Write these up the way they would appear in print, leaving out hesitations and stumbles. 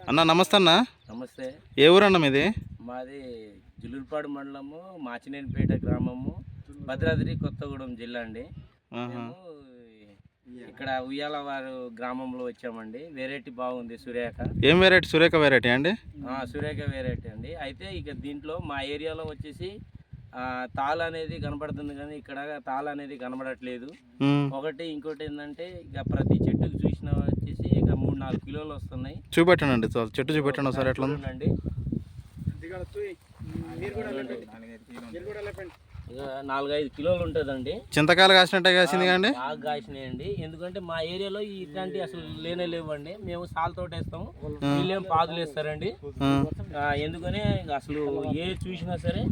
అన్న నమస్తే అన్న. నమస్తే. ఏ ఊరన్న మీది? మాది జులుపాడు మండలము, మాచినేనిపేట గ్రామము, భద్రాద్రి కొత్తగూడెం జిల్లా అండి. మేము ఇక్కడ ఉయ్యాలవారు గ్రామంలో వచ్చామండి. వెరైటీ బాగుంది సురేఖ. ఏం వెరైటీ? సురేఖ వెరైటీ అండి? సురేఖ వెరైటీ అండి. అయితే ఇక దీంట్లో మా ఏరియాలో వచ్చేసి తాళ అనేది కనబడుతుంది, కానీ ఇక్కడ తాళ అనేది కనబడట్లేదు. ఒకటి ఇంకోటి ఏంటంటే ఇక ప్రతి చెట్టుకు చూసిన వచ్చేసి ఇక 3-4 కిలోలు వస్తున్నాయి. చూపెట్టండి, చెట్టు చూపెట్టండి ఒకసారి. ఎట్లా ఉందండి? 4-5 కిలోలు ఉంటుందండి. చింతకాయలు కాసినట్టే కాసింది కండి, బాగా కాసినాయండి. ఎందుకంటే మా ఏరియాలో ఇట్లాంటి అసలు లేనే లేవండి. మేము సాల్ తోట వేస్తాము, వీళ్ళేం పాదులు వేస్తారండి. ఎందుకని అసలు ఏ చూసినా సరే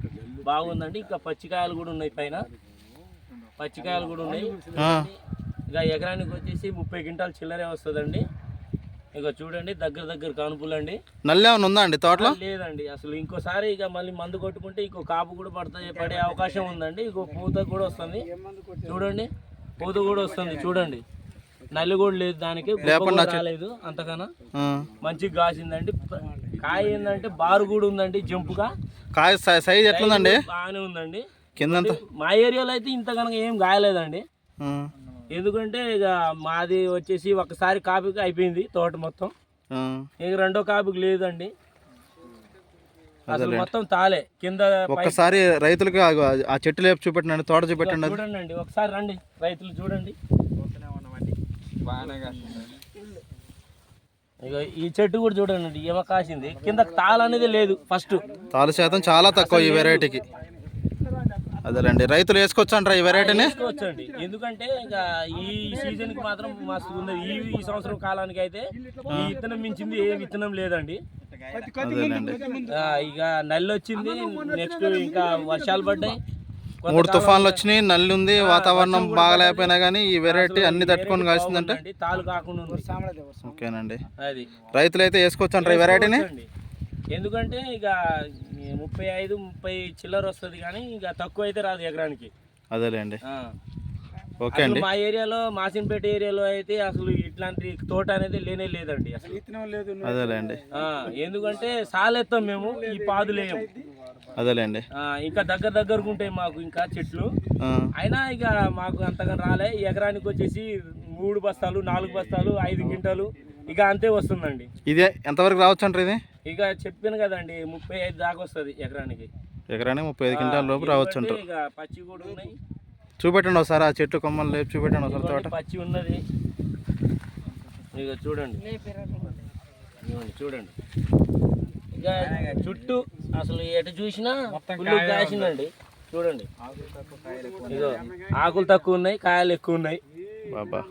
బాగుందండి. ఇంకా పచ్చికాయలు కూడా ఉన్నాయి, పైన పచ్చికాయలు కూడా ఉన్నాయి. ఇక ఎకరానికి వచ్చేసి 30 క్వింటాలు చిల్లరే వస్తుందండి. ఇక చూడండి, దగ్గర కానుపులండి. నల్లి ఏమైనా ఉందా అండి తోటలో? లేదండి అసలు. ఇంకోసారి ఇక మళ్ళీ మందు కొట్టుకుంటే ఇంకో కాపు కూడా పడే అవకాశం ఉందండి. ఇంకో పూత కూడా వస్తుంది, చూడండి, పూత కూడా వస్తుంది చూడండి. నల్లి కూడా లేదు, దానికి రాలేదు అంతకన్నా. మంచిగా కాసిందండి. కాయ ఏంటంటే బారు కూడా ఉందండి, జంపుగా. కాయ సైజ్ ఎట్లుందండి? బాగానే ఉందండి. కింద మా ఏరియాలో అయితే ఇంత కనుక ఏం కాయలేదండి. ఎందుకంటే ఇక మాది వచ్చేసి ఒకసారి కాపుకి అయిపోయింది తోట మొత్తం. ఇక రెండో కాపుకి లేదండి అసలు, మొత్తం తాలే కింద. ఒకసారి రైతులకి ఆ చెట్టు లేపు చూపెట్టండి, తోట చూపెట్టండి. చూడండి ఒకసారి రండి, రైతులు చూడండి. ఇక ఈ చెట్టు కూడా చూడండి, ఏమో కాసింది. కింద తాళ అనేది లేదు. ఫస్ట్ తాళ శాతం చాలా తక్కువ ఈ వెరైటీకి. అదేలేండి, రైతులు వేసుకోవచ్చు అంటారా ఈ వెరైటీని? వేసుకోవచ్చండి. ఎందుకంటే ఇక ఈ సీజన్ కి మాత్రం మస్తు ఉంది. ఈ సంవత్సరం కాలానికి అయితే ఈ విత్తనం మించింది ఏ విత్తనం లేదండి. ఇక నల్లి వచ్చింది, నెక్స్ట్ ఇంకా వర్షాలు పడ్డాయి, 3 తుఫాన్లు వచ్చినాయి, నల్లి ఉంది, వాతావరణం బాగలేకపోయినా కానీ ఈ వెరైటీ అన్ని తట్టుకొని కాసిందంటే తాలు కాకుండా. ఓకేనండి, అది రైతులు అయితే వేసుకోవచ్చు అంటారా ఈ వెరైటీని? ఎందుకంటే ఇక 35-30 చిల్లర వస్తుంది, కానీ ఇక తక్కువ అయితే రాదు ఎకరానికి. అదేలేండి, ఓకే అండి. మా ఏరియాలో, మాసిన్పేట ఏరియాలో అయితే అసలు ఇట్లాంటి తోట అనేది లేనే లేదండి అసలు. అదేలేండి, ఎందుకంటే సాలెత్తాం మేము, ఈ పాదులేయం. అదేలేండి, ఇంకా దగ్గరకు ఉంటాయి మాకు ఇంకా చెట్లు. అయినా ఇక మాకు అంతగా రాలే. ఎకరానికి వచ్చేసి 3 బస్తాలు 4 బస్తాలు 5 క్వింటాలు ఇక అంతే వస్తుందండి. ఇదే ఎంతవరకు రావచ్చు అంటారు ఇది? ఇక చెప్పాను కదండి, 35 దాకా వస్తుంది ఎకరానికి. 35 క్వింటాల లోపు రావచ్చు అంటారు. ఇక పచ్చి కూడా ఉన్నాయి. చూపెట్టండి ఒకసారి ఆ చెట్టు కొమ్మలు లేపు చూపెట్టండి ఒకసారి. తోట పచ్చి ఉన్నది, ఇక చూడండి చూడండి. ఇక చుట్టూ అసలు ఎటు చూసినా ఫుల్ కాసిందండి. చూడండి, ఇగో ఆకులు తక్కువ ఉన్నాయి, కాయలు ఎక్కువ ఉన్నాయి. బాబా